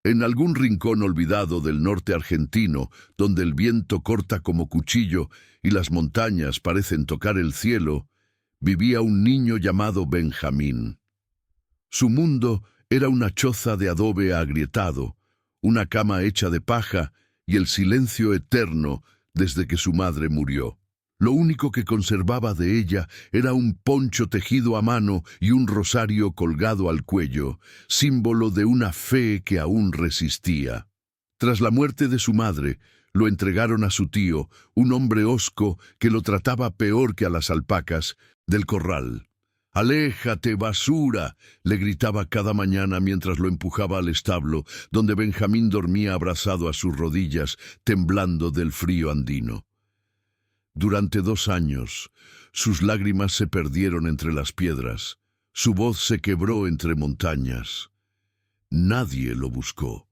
En algún rincón olvidado del norte argentino, donde el viento corta como cuchillo y las montañas parecen tocar el cielo, vivía un niño llamado Benjamín. Su mundo era una choza de adobe agrietado, una cama hecha de paja y el silencio eterno desde que su madre murió. Lo único que conservaba de ella era un poncho tejido a mano y un rosario colgado al cuello, símbolo de una fe que aún resistía. Tras la muerte de su madre, lo entregaron a su tío, un hombre hosco que lo trataba peor que a las alpacas, del corral. «¡Aléjate, basura!», le gritaba cada mañana mientras lo empujaba al establo, donde Benjamín dormía abrazado a sus rodillas, temblando del frío andino. Durante 2 años, sus lágrimas se perdieron entre las piedras, su voz se quebró entre montañas. Nadie lo buscó,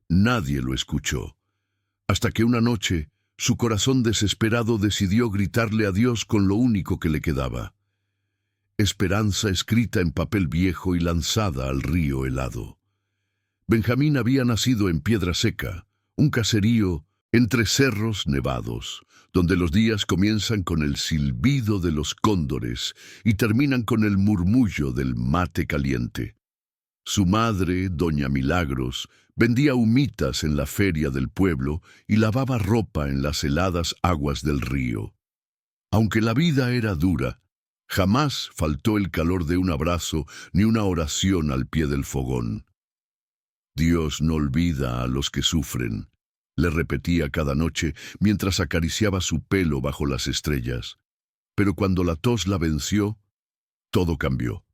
nadie lo escuchó, hasta que una noche, su corazón desesperado decidió gritarle a Dios con lo único que le quedaba. Esperanza escrita en papel viejo y lanzada al río helado. Benjamín había nacido en Piedra Seca, un caserío entre cerros nevados, donde los días comienzan con el silbido de los cóndores y terminan con el murmullo del mate caliente. Su madre, doña Milagros, vendía humitas en la feria del pueblo y lavaba ropa en las heladas aguas del río. Aunque la vida era dura, jamás faltó el calor de un abrazo ni una oración al pie del fogón. «Dios no olvida a los que sufren», le repetía cada noche mientras acariciaba su pelo bajo las estrellas. Pero cuando la tos la venció, todo cambió.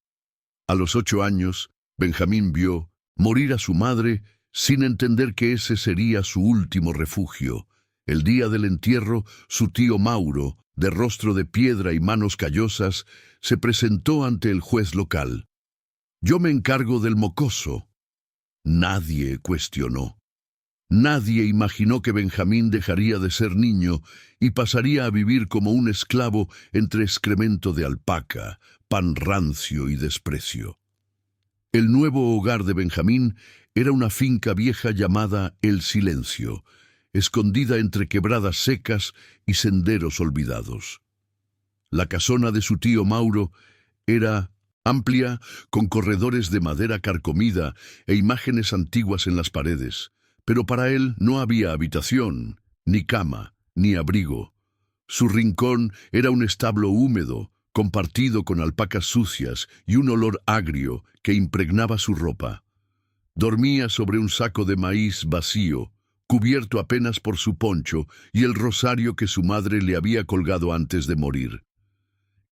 A los 8 años, Benjamín vio morir a su madre sin entender que ese sería su último refugio. El día del entierro, su tío Mauro, de rostro de piedra y manos callosas, se presentó ante el juez local. «Yo me encargo del mocoso». Nadie cuestionó. Nadie imaginó que Benjamín dejaría de ser niño y pasaría a vivir como un esclavo entre excremento de alpaca, pan rancio y desprecio. El nuevo hogar de Benjamín era una finca vieja llamada El Silencio, escondida entre quebradas secas y senderos olvidados. La casona de su tío Mauro era amplia, con corredores de madera carcomida e imágenes antiguas en las paredes. Pero para él no había habitación, ni cama, ni abrigo. Su rincón era un establo húmedo, compartido con alpacas sucias y un olor agrio que impregnaba su ropa. Dormía sobre un saco de maíz vacío, cubierto apenas por su poncho y el rosario que su madre le había colgado antes de morir.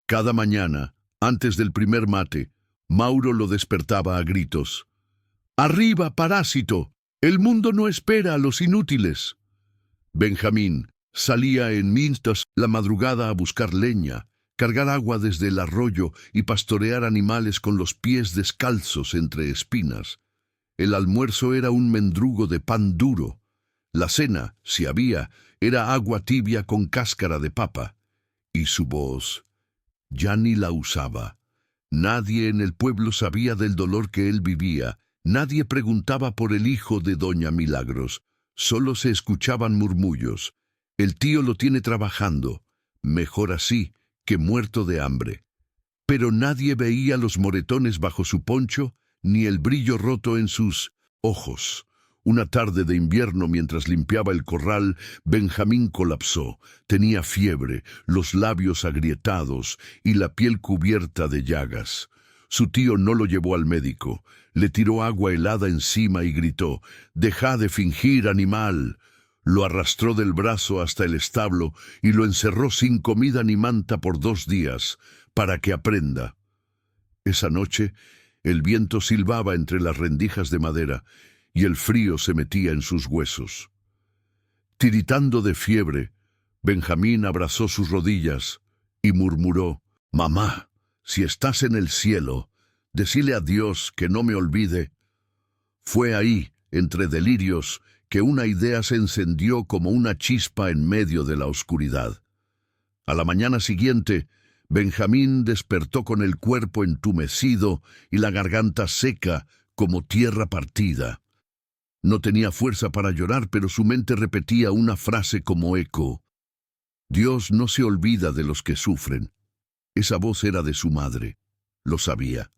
Cada mañana, antes del primer mate, Mauro lo despertaba a gritos. «¡Arriba, parásito! El mundo no espera a los inútiles». Benjamín salía en mintas la madrugada a buscar leña, cargar agua desde el arroyo y pastorear animales con los pies descalzos entre espinas. El almuerzo era un mendrugo de pan duro. La cena, si había, era agua tibia con cáscara de papa. Y su voz ya ni la usaba. Nadie en el pueblo sabía del dolor que él vivía. Nadie preguntaba por el hijo de doña Milagros. Solo se escuchaban murmullos. «El tío lo tiene trabajando. Mejor así que muerto de hambre». Pero nadie veía los moretones bajo su poncho, ni el brillo roto en sus ojos. Una tarde de invierno, mientras limpiaba el corral, Benjamín colapsó. Tenía fiebre, los labios agrietados y la piel cubierta de llagas. Su tío no lo llevó al médico. Le tiró agua helada encima y gritó: «¡Deja de fingir, animal!». Lo arrastró del brazo hasta el establo y lo encerró sin comida ni manta por 2 días, para que aprenda. Esa noche, el viento silbaba entre las rendijas de madera y el frío se metía en sus huesos. Tiritando de fiebre, Benjamín abrazó sus rodillas y murmuró: «Mamá, si estás en el cielo, decile a Dios que no me olvide». Fue ahí, entre delirios, que una idea se encendió como una chispa en medio de la oscuridad. A la mañana siguiente, Benjamín despertó con el cuerpo entumecido y la garganta seca como tierra partida. No tenía fuerza para llorar, pero su mente repetía una frase como eco. Dios no se olvida de los que sufren. Esa voz era de su madre. Lo sabía.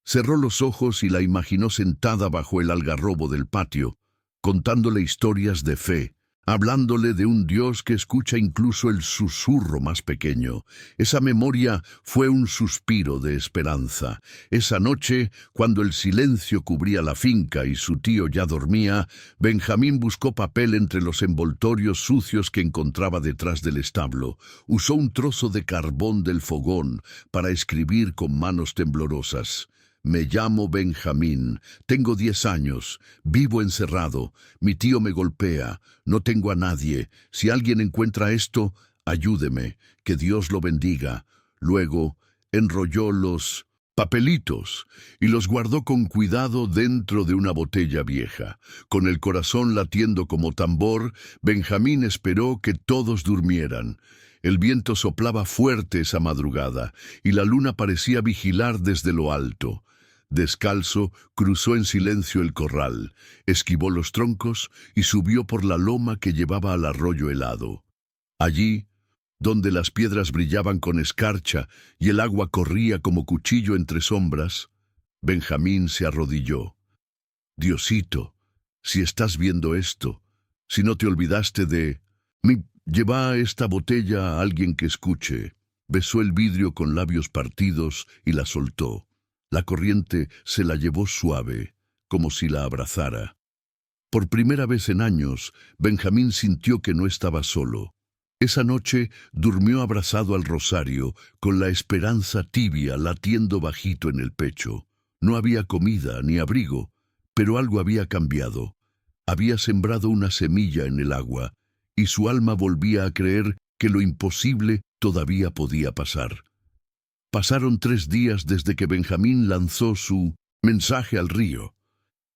Cerró los ojos y la imaginó sentada bajo el algarrobo del patio, contándole historias de fe, hablándole de un Dios que escucha incluso el susurro más pequeño. Esa memoria fue un suspiro de esperanza. Esa noche, cuando el silencio cubría la finca y su tío ya dormía, Benjamín buscó papel entre los envoltorios sucios que encontraba detrás del establo. Usó un trozo de carbón del fogón para escribir con manos temblorosas. Me llamo Benjamín, tengo 10 años, vivo encerrado, mi tío me golpea, no tengo a nadie. Si alguien encuentra esto, ayúdeme, que Dios lo bendiga. Luego enrolló los papelitos y los guardó con cuidado dentro de una botella vieja. Con el corazón latiendo como tambor, Benjamín esperó que todos durmieran. El viento soplaba fuerte esa madrugada y la luna parecía vigilar desde lo alto. Descalzo, cruzó en silencio el corral, esquivó los troncos y subió por la loma que llevaba al arroyo helado. Allí, donde las piedras brillaban con escarcha y el agua corría como cuchillo entre sombras, Benjamín se arrodilló. Diosito, si estás viendo esto, si no te olvidaste de mí, lleva esta botella a alguien que escuche. Besó el vidrio con labios partidos y la soltó. La corriente se la llevó suave, como si la abrazara. Por primera vez en años, Benjamín sintió que no estaba solo. Esa noche durmió abrazado al rosario, con la esperanza tibia latiendo bajito en el pecho. No había comida ni abrigo, pero algo había cambiado. Había sembrado una semilla en el agua, y su alma volvía a creer que lo imposible todavía podía pasar. Pasaron 3 días desde que Benjamín lanzó su mensaje al río.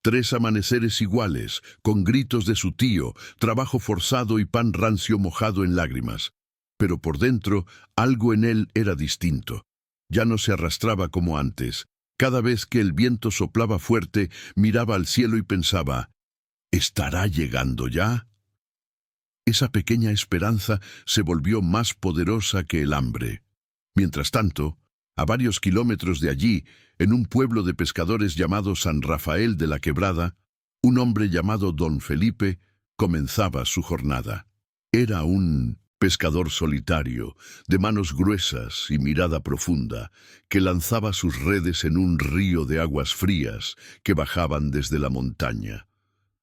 3 amaneceres iguales, con gritos de su tío, trabajo forzado y pan rancio mojado en lágrimas. Pero por dentro, algo en él era distinto. Ya no se arrastraba como antes. Cada vez que el viento soplaba fuerte, miraba al cielo y pensaba, ¿estará llegando ya? Esa pequeña esperanza se volvió más poderosa que el hambre. Mientras tanto, a varios kilómetros de allí, en un pueblo de pescadores llamado San Rafael de la Quebrada, un hombre llamado Don Felipe comenzaba su jornada. Era un pescador solitario, de manos gruesas y mirada profunda, que lanzaba sus redes en un río de aguas frías que bajaban desde la montaña.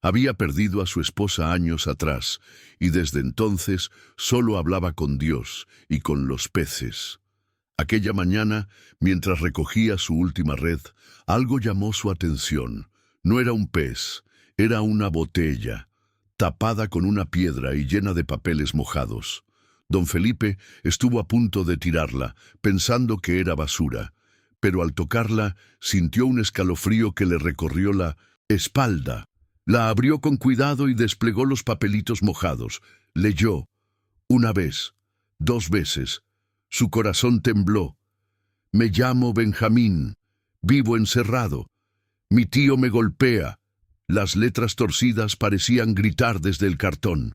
Había perdido a su esposa años atrás, y desde entonces solo hablaba con Dios y con los peces. Aquella mañana, mientras recogía su última red, algo llamó su atención. No era un pez, era una botella, tapada con una piedra y llena de papeles mojados. Don Felipe estuvo a punto de tirarla, pensando que era basura, pero al tocarla sintió un escalofrío que le recorrió la espalda. La abrió con cuidado y desplegó los papelitos mojados. Leyó. 1 vez, 2 veces. Su corazón tembló. Me llamo Benjamín. Vivo encerrado. Mi tío me golpea. Las letras torcidas parecían gritar desde el cartón.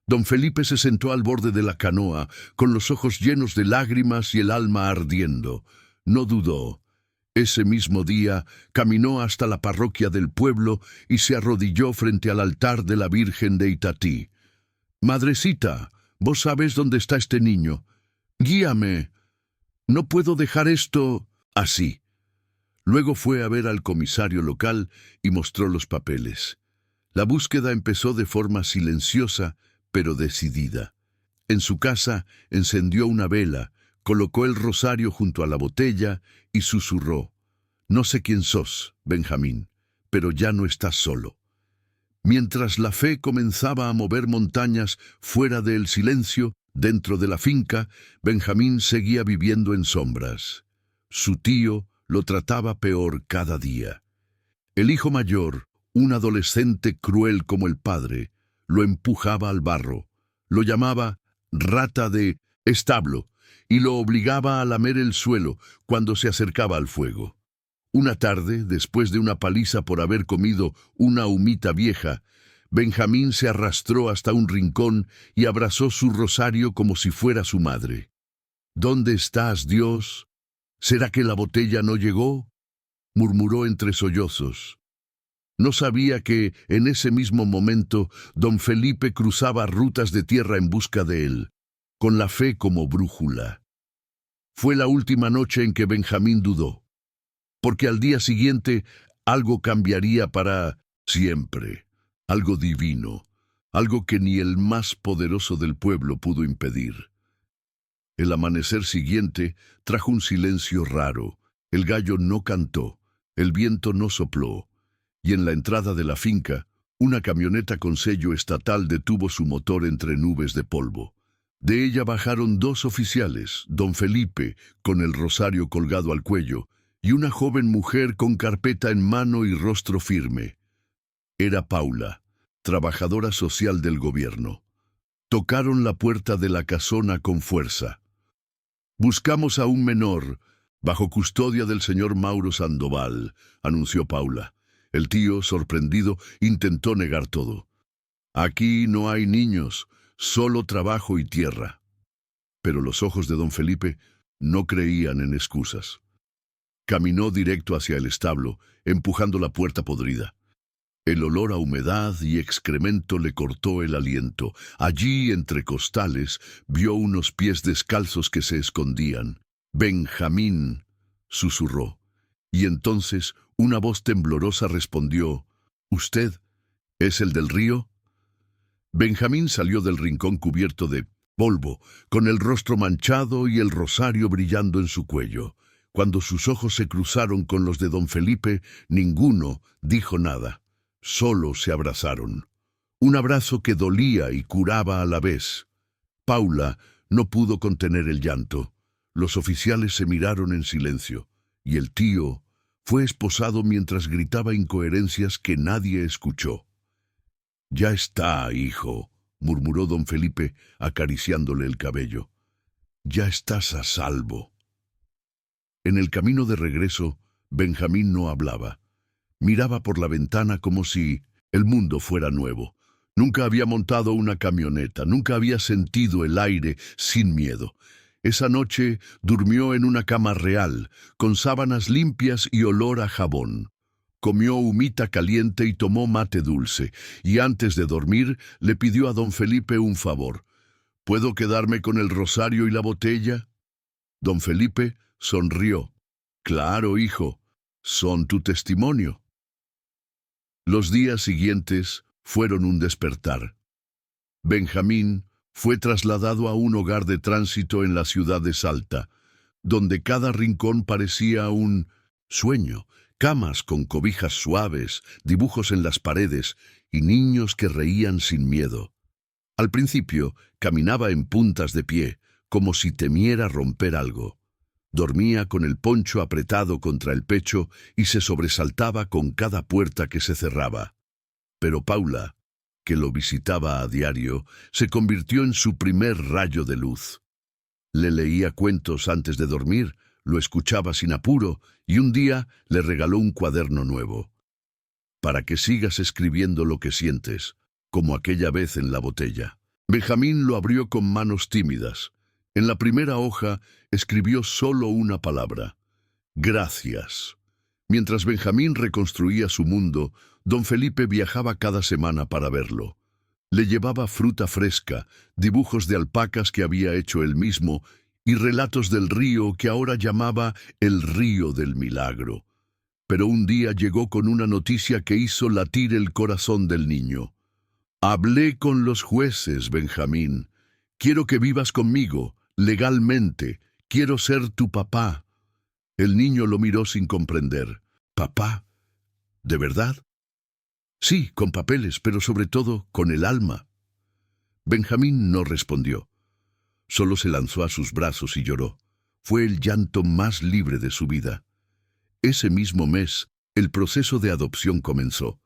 Don Felipe se sentó al borde de la canoa, con los ojos llenos de lágrimas y el alma ardiendo. No dudó. Ese mismo día caminó hasta la parroquia del pueblo y se arrodilló frente al altar de la Virgen de Itatí. Madrecita, vos sabes dónde está este niño. Guíame. No puedo dejar esto así. Luego fue a ver al comisario local y mostró los papeles. La búsqueda empezó de forma silenciosa, pero decidida. En su casa encendió una vela, colocó el rosario junto a la botella y susurró: No sé quién sos, Benjamín, pero ya no estás solo. Mientras la fe comenzaba a mover montañas fuera del silencio, dentro de la finca, Benjamín seguía viviendo en sombras. Su tío lo trataba peor cada día. El hijo mayor, un adolescente cruel como el padre, lo empujaba al barro, lo llamaba rata de establo y lo obligaba a lamer el suelo cuando se acercaba al fuego. Una tarde, después de una paliza por haber comido una humita vieja, Benjamín se arrastró hasta un rincón y abrazó su rosario como si fuera su madre. ¿Dónde estás, Dios? ¿Será que la botella no llegó?, murmuró entre sollozos. No sabía que, en ese mismo momento, don Felipe cruzaba rutas de tierra en busca de él, con la fe como brújula. Fue la última noche en que Benjamín dudó, porque al día siguiente algo cambiaría para siempre, algo divino, algo que ni el más poderoso del pueblo pudo impedir. El amanecer siguiente trajo un silencio raro. El gallo no cantó, el viento no sopló, y en la entrada de la finca, una camioneta con sello estatal detuvo su motor entre nubes de polvo. De ella bajaron dos oficiales, don Felipe, con el rosario colgado al cuello, y una joven mujer con carpeta en mano y rostro firme. Era Paula, trabajadora social del gobierno. Tocaron la puerta de la casona con fuerza. «Buscamos a un menor, bajo custodia del señor Mauro Sandoval», anunció Paula. El tío, sorprendido, intentó negar todo. «Aquí no hay niños, solo trabajo y tierra». Pero los ojos de don Felipe no creían en excusas. Caminó directo hacia el establo, empujando la puerta podrida. El olor a humedad y excremento le cortó el aliento. Allí, entre costales, vio unos pies descalzos que se escondían. «Benjamín», susurró. Y entonces una voz temblorosa respondió: «¿Usted es el del río?». Benjamín salió del rincón cubierto de polvo, con el rostro manchado y el rosario brillando en su cuello. Cuando sus ojos se cruzaron con los de don Felipe, ninguno dijo nada. Solo se abrazaron. Un abrazo que dolía y curaba a la vez. Paula no pudo contener el llanto. Los oficiales se miraron en silencio, y el tío fue esposado mientras gritaba incoherencias que nadie escuchó. «Ya está, hijo», murmuró don Felipe, acariciándole el cabello. «Ya estás a salvo». En el camino de regreso, Benjamín no hablaba. Miraba por la ventana como si el mundo fuera nuevo. Nunca había montado una camioneta, nunca había sentido el aire sin miedo. Esa noche durmió en una cama real, con sábanas limpias y olor a jabón. Comió humita caliente y tomó mate dulce, y antes de dormir le pidió a don Felipe un favor. «¿Puedo quedarme con el rosario y la botella?». Don Felipe sonrió. «Claro, hijo, son tu testimonio». Los días siguientes fueron un despertar. Benjamín fue trasladado a un hogar de tránsito en la ciudad de Salta, donde cada rincón parecía un sueño, camas con cobijas suaves, dibujos en las paredes y niños que reían sin miedo. Al principio caminaba en puntas de pie, como si temiera romper algo. Dormía con el poncho apretado contra el pecho y se sobresaltaba con cada puerta que se cerraba. Pero Paula, que lo visitaba a diario, se convirtió en su primer rayo de luz. Le leía cuentos antes de dormir, lo escuchaba sin apuro y un día le regaló un cuaderno nuevo. «Para que sigas escribiendo lo que sientes, como aquella vez en la botella». Benjamín lo abrió con manos tímidas. En la primera hoja escribió solo una palabra: «Gracias». Mientras Benjamín reconstruía su mundo, don Felipe viajaba cada semana para verlo. Le llevaba fruta fresca, dibujos de alpacas que había hecho él mismo y relatos del río que ahora llamaba el Río del Milagro. Pero un día llegó con una noticia que hizo latir el corazón del niño. «Hablé con los jueces, Benjamín. Quiero que vivas conmigo, legalmente. Quiero ser tu papá». El niño lo miró sin comprender. «¿Papá? ¿De verdad?». «Sí, con papeles, pero sobre todo con el alma». Benjamín no respondió. Solo se lanzó a sus brazos y lloró. Fue el llanto más libre de su vida. Ese mismo mes, el proceso de adopción comenzó.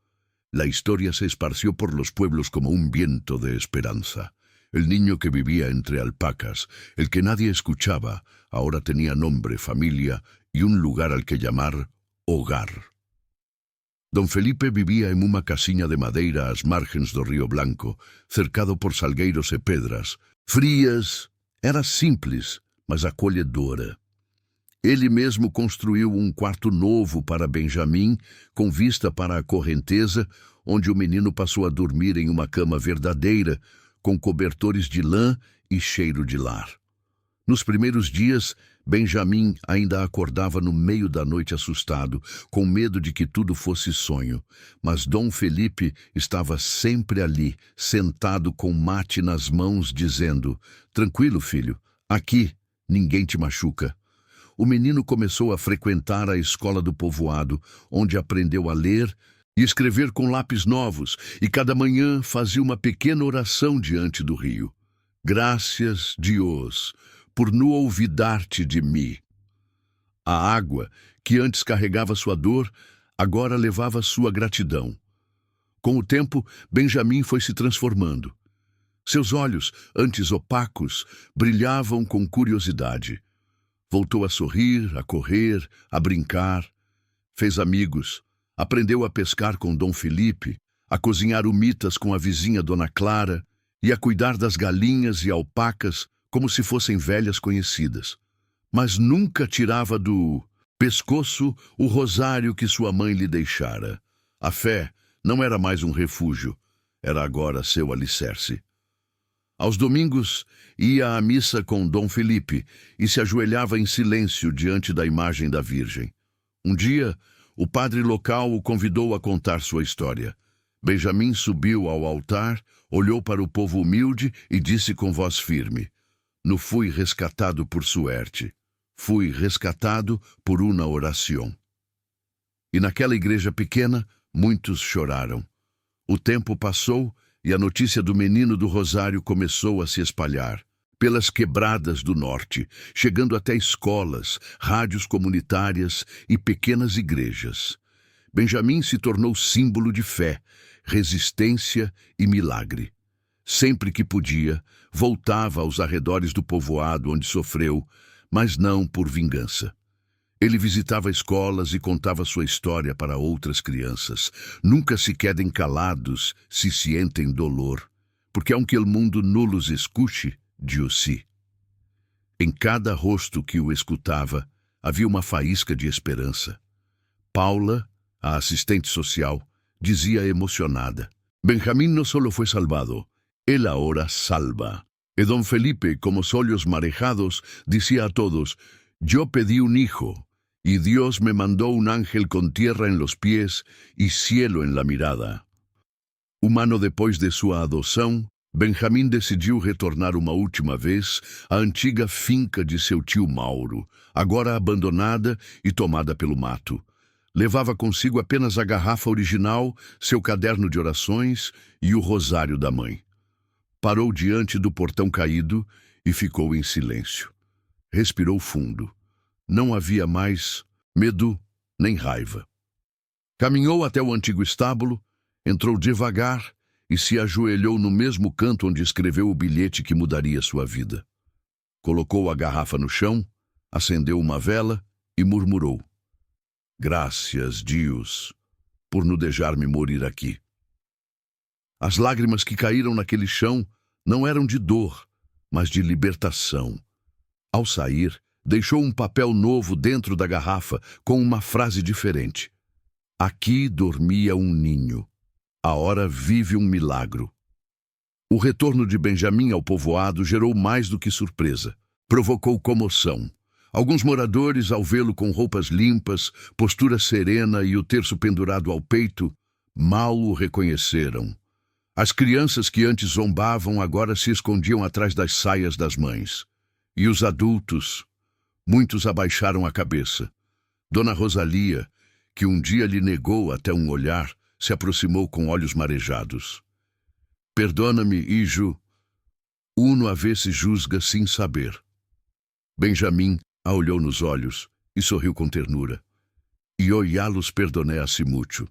La historia se esparció por los pueblos como un viento de esperanza. El niño que vivía entre alpacas, el que nadie escuchaba, ahora tenía nombre, familia y un lugar al que llamar hogar. Dom Felipe vivia em uma casinha de madeira às margens do Rio Branco, cercado por salgueiros e pedras. Frias, era simples, mas acolhedora. Ele mesmo construiu um quarto novo para Benjamin, com vista para a correnteza, onde o menino passou a dormir em uma cama verdadeira, com cobertores de lã e cheiro de lar. Nos primeiros dias, Benjamin ainda acordava no meio da noite assustado, com medo de que tudo fosse sonho. Mas Dom Felipe estava sempre ali, sentado com mate nas mãos, dizendo: "Tranquilo, filho, aqui ninguém te machuca." O menino começou a frequentar a escola do povoado, onde aprendeu a ler e escrever com lápis novos, e cada manhã fazia uma pequena oração diante do rio. "Gracias, Dios, por não olvidar-te de mim." A água, que antes carregava sua dor, agora levava sua gratidão. Com o tempo, Benjamin foi se transformando. Seus olhos, antes opacos, brilhavam com curiosidade. Voltou a sorrir, a correr, a brincar. Fez amigos. Aprendeu a pescar com Dom Felipe, a cozinhar humitas com a vizinha Dona Clara e a cuidar das galinhas e alpacas como se fossem velhas conhecidas. Mas nunca tirava do pescoço o rosário que sua mãe lhe deixara. A fé não era mais um refúgio, era agora seu alicerce. Aos domingos, ia à missa com Dom Felipe e se ajoelhava em silêncio diante da imagem da Virgem. Um dia, o padre local o convidou a contar sua história. Benjamin subiu ao altar, olhou para o povo humilde e disse com voz firme: "Não fui rescatado por suerte, fui rescatado por uma oração." E naquela igreja pequena, muitos choraram. O tempo passou e a notícia do menino do Rosário começou a se espalhar pelas quebradas do norte, chegando até escolas, rádios comunitárias e pequenas igrejas. Benjamin se tornou símbolo de fé, resistência e milagre. Sempre que podia, voltava aos arredores do povoado onde sofreu, mas não por vingança. Ele visitava escolas e contava sua história para outras crianças. Nunca se quedem calados se sentem dolor, porque aunque o mundo não los escute, Dios sí. Em cada rosto que o escutava, havia uma faísca de esperança. Paula, a assistente social, dizia emocionada: "Benjamín no solo foi salvado, él ahora salva." E Dom Felipe, com os olhos marejados, dizia a todos: "Yo pedí un hijo, y Dios me mandó un ángel con tierra en los pies y cielo en la mirada." Um ano depois de sua adoção, Benjamin decidiu retornar uma última vez à antiga finca de seu tio Mauro, agora abandonada e tomada pelo mato. Levava consigo apenas a garrafa original, seu caderno de orações e o rosário da mãe. Parou diante do portão caído e ficou em silêncio. Respirou fundo. Não havia mais medo nem raiva. Caminhou até o antigo estábulo, entrou devagar e se ajoelhou no mesmo canto onde escreveu o bilhete que mudaria sua vida. Colocou a garrafa no chão, acendeu uma vela e murmurou: "Gracias, Deus, por não deixar-me morir aqui." As lágrimas que caíram naquele chão não eram de dor, mas de libertação. Ao sair, deixou um papel novo dentro da garrafa com uma frase diferente: "Aqui dormia um ninho. A hora vive um milagro." O retorno de Benjamin ao povoado gerou mais do que surpresa. Provocou comoção. Alguns moradores, ao vê-lo com roupas limpas, postura serena e o terço pendurado ao peito, mal o reconheceram. As crianças que antes zombavam agora se escondiam atrás das saias das mães. E os adultos, muitos abaixaram a cabeça. Dona Rosalia, que um dia lhe negou até um olhar, se aproximou com olhos marejados. "Perdona-me, hijo, uno a veces juzga sem saber." Benjamin a olhou nos olhos e sorriu com ternura. "E hoy ya los perdoné hace mucho."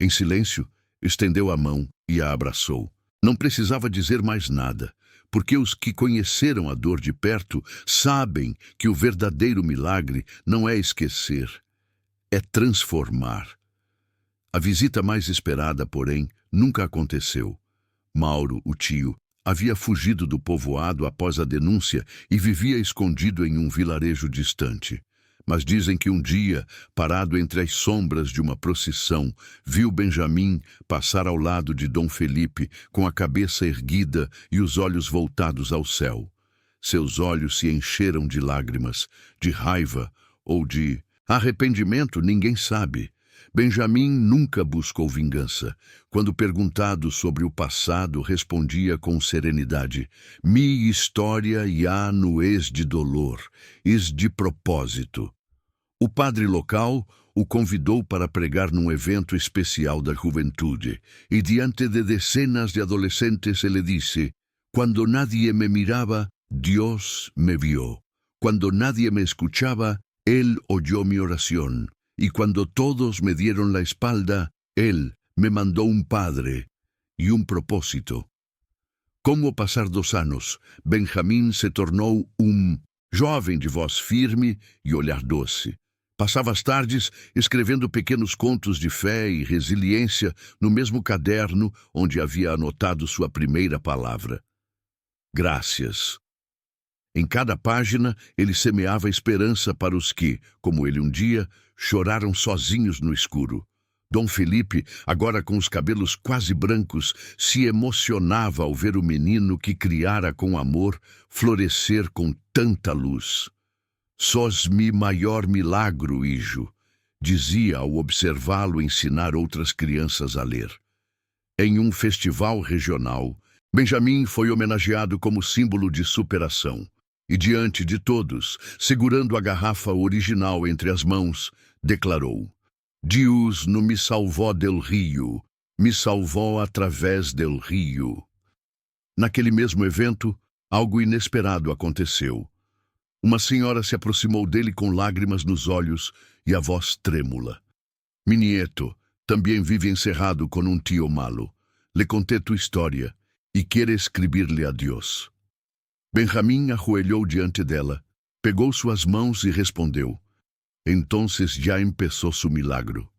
Em silêncio, estendeu a mão e a abraçou. Não precisava dizer mais nada, porque os que conheceram a dor de perto sabem que o verdadeiro milagre não é esquecer, é transformar. A visita mais esperada, porém, nunca aconteceu. Mauro, o tio, havia fugido do povoado após a denúncia e vivia escondido em um vilarejo distante. Mas dizem que um dia, parado entre as sombras de uma procissão, viu Benjamim passar ao lado de Dom Felipe com a cabeça erguida e os olhos voltados ao céu. Seus olhos se encheram de lágrimas, de raiva ou de arrependimento, ninguém sabe. Benjamim nunca buscou vingança. Quando perguntado sobre o passado, respondia com serenidade: "Mi história já no es de dolor, is de propósito." O padre local o convidou para pregar num evento especial da juventude, e diante de dezenas de adolescentes ele disse: "Quando nadie me miraba, Dios me vio. Cuando nadie me escuchaba, Él oyó mi oración. Y cuando todos me dieron la espalda, Él me mandó un padre y un propósito." Com o passar dos anos, Benjamim se tornou jovem de voz firme e olhar doce. Passava as tardes escrevendo pequenos contos de fé e resiliência no mesmo caderno onde havia anotado sua primeira palavra: "Graças." Em cada página, ele semeava esperança para os que, como ele um dia, choraram sozinhos no escuro. Dom Felipe, agora com os cabelos quase brancos, se emocionava ao ver o menino que criara com amor florescer com tanta luz. "Sos mi maior milagro, hijo", dizia ao observá-lo ensinar outras crianças a ler. Em um festival regional, Benjamim foi homenageado como símbolo de superação. E diante de todos, segurando a garrafa original entre as mãos, declarou: "Deus não me salvou del rio, me salvou através del rio." Naquele mesmo evento, algo inesperado aconteceu. Uma senhora se aproximou dele com lágrimas nos olhos e a voz trêmula: "Mi nieto também vive encerrado com um tio malo. Le conté tu história e quer escrever-lhe a Deus." Benjamim ajoelhou diante dela, pegou suas mãos e respondeu: "Entonces já empezó su milagro."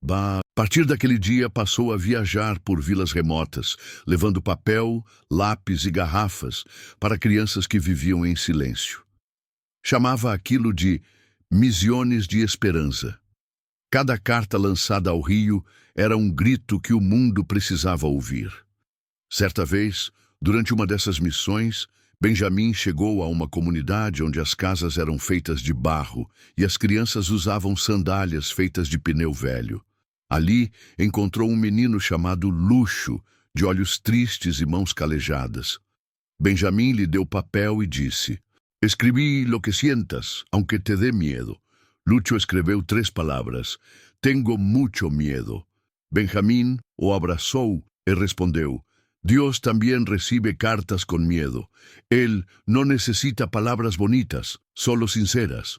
A partir daquele dia passou a viajar por vilas remotas, levando papel, lápis e garrafas para crianças que viviam em silêncio. Chamava aquilo de Misiones de Esperança. Cada carta lançada ao rio era um grito que o mundo precisava ouvir. Certa vez, durante uma dessas missões, Benjamim chegou a uma comunidade onde as casas eram feitas de barro e as crianças usavam sandálias feitas de pneu velho. Ali encontrou um menino chamado Lucho, de olhos tristes e mãos calejadas. Benjamim lhe deu papel e disse: "Escrevi lo que sientas, aunque te dê miedo." Lucho escreveu 3 palavras: "Tengo mucho miedo." Benjamim o abraçou e respondeu: "Dios también recibe cartas con miedo. Él no necesita palabras bonitas, solo sinceras."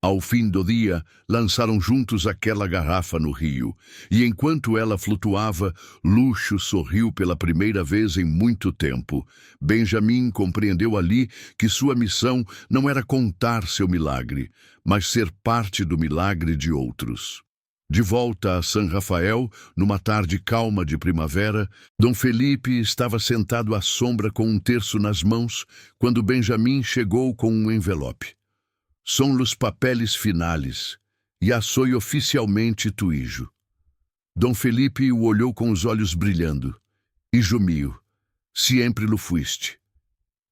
Ao fim do dia, lançaram juntos aquela garrafa no rio, e enquanto ela flutuava, Lucho sorriu pela primeira vez em muito tempo. Benjamim compreendeu ali que sua missão não era contar seu milagre, mas ser parte do milagre de outros. De volta a São Rafael, numa tarde calma de primavera, Dom Felipe estava sentado à sombra com um terço nas mãos, quando Benjamim chegou com um envelope. "São los papeles finales. Ya soy oficialmente tu hijo." Dom Felipe o olhou com os olhos brilhando. "Hijo mío, siempre lo fuiste."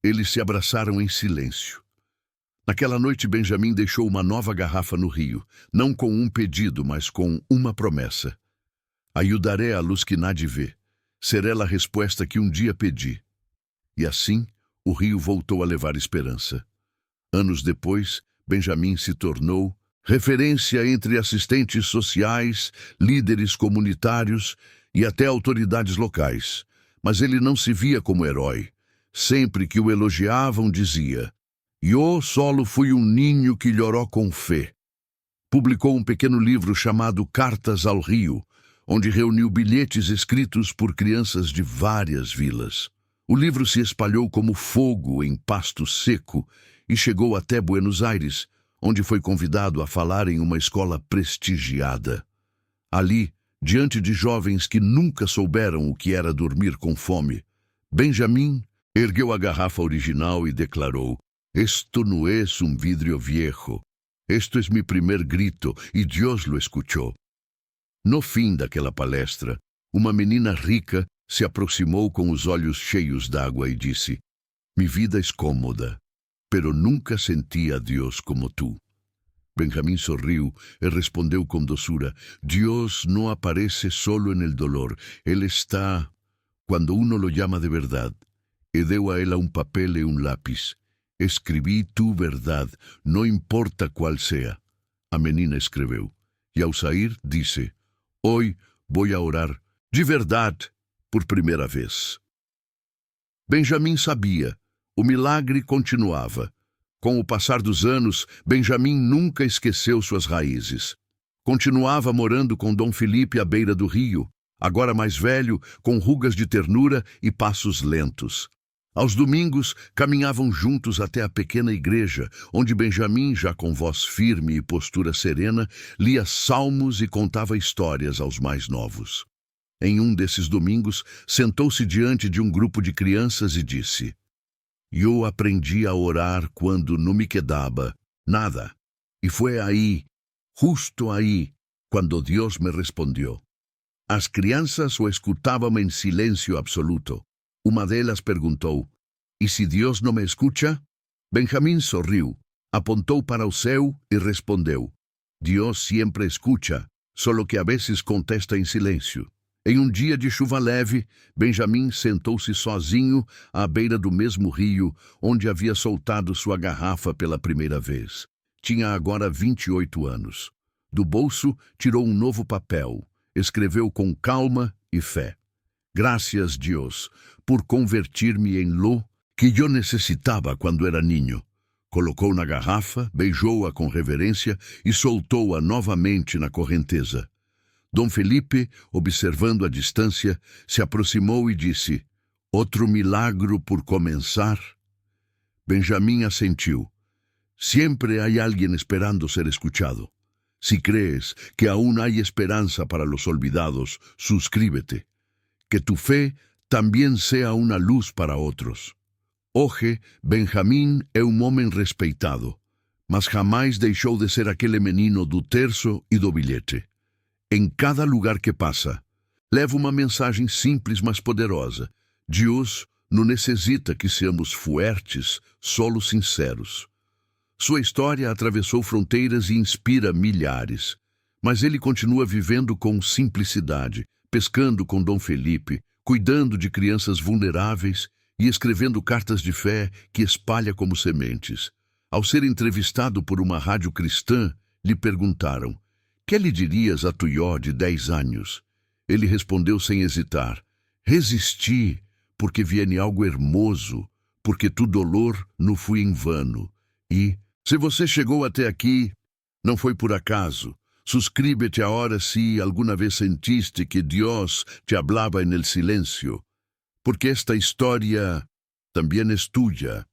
Eles se abraçaram em silêncio. Naquela noite, Benjamim deixou uma nova garrafa no rio, não com um pedido, mas com uma promessa: "Ayudaré a los que nadie vê. Será a resposta que um dia pedi." E assim, o rio voltou a levar esperança. Anos depois, Benjamim se tornou referência entre assistentes sociais, líderes comunitários e até autoridades locais. Mas ele não se via como herói. Sempre que o elogiavam, dizia: "Eu solo fui um ninho que lloró com fé." Publicou um pequeno livro chamado Cartas ao Rio, onde reuniu bilhetes escritos por crianças de várias vilas. O livro se espalhou como fogo em pasto seco e chegou até Buenos Aires, onde foi convidado a falar em uma escola prestigiada. Ali, diante de jovens que nunca souberam o que era dormir com fome, Benjamin ergueu a garrafa original e declarou: "Esto no es un vidrio viejo. Esto es mi primer grito, e Dios lo escuchou." No fim daquela palestra, uma menina rica se aproximou com os olhos cheios d'água e disse: "Mi vida es cómoda, pero nunca sentí a Dios como tú." Benjamín sorriu e respondeu com doçura: "Dios no aparece solo en el dolor, Él está cuando uno lo llama de verdad." E deu a ela um papel e um lápis. "Escrevi tu verdad, no importa qual sea." A menina escreveu, e ao sair disse: "Hoy voy a orar de verdade por primeira vez." Benjamim sabia, o milagre continuava. Com o passar dos anos, Benjamim nunca esqueceu suas raízes. Continuava morando com Dom Felipe à beira do rio, agora mais velho, com rugas de ternura e passos lentos. Aos domingos, caminhavam juntos até a pequena igreja, onde Benjamim, já com voz firme e postura serena, lia salmos e contava histórias aos mais novos. Em um desses domingos, sentou-se diante de um grupo de crianças e disse: "Eu aprendi a orar quando não me quedava nada. E foi aí, justo aí, quando Deus me respondeu." As crianças o escutavam em silêncio absoluto. Uma delas perguntou: "E se Deus não me escuta?" Benjamim sorriu, apontou para o céu e respondeu: "Deus sempre escuta, solo que a vezes contesta em silêncio." Em um dia de chuva leve, Benjamim sentou-se sozinho à beira do mesmo rio onde havia soltado sua garrafa pela primeira vez. Tinha agora 28 anos. Do bolso, tirou um novo papel. Escreveu com calma e fé: "Gracias, Deus, por convertir-me em lo que eu necessitava quando era ninho." Colocou na garrafa, beijou-a com reverência e soltou-a novamente na correnteza. Dom Felipe, observando a distância, se aproximou e disse: "Outro milagro por começar?" Benjamim assentiu. "Siempre hay alguien esperando ser escuchado. Si crees que aún hay esperanza para los olvidados, suscríbete. Que tu fe también sea una luz para otros." Hoje, Benjamim é um homem respeitado, mas jamais deixou de ser aquele menino do terço e do bilhete. Em cada lugar que passa, leva uma mensagem simples, mas poderosa. Deus não necessita que seamos fuertes, solo sinceros. Sua história atravessou fronteiras e inspira milhares, mas ele continua vivendo com simplicidade, pescando com Dom Felipe, cuidando de crianças vulneráveis e escrevendo cartas de fé que espalha como sementes. Ao ser entrevistado por uma rádio cristã, lhe perguntaram: "Que lhe dirias a Tuyó de 10 anos?" Ele respondeu sem hesitar: "Resisti, porque viene algo hermoso, porque tu dolor não foi em vano. E, se você chegou até aqui, não foi por acaso. Suscríbete agora se alguma vez sentiste que Deus te hablaba en el silencio, porque esta história também é tuya."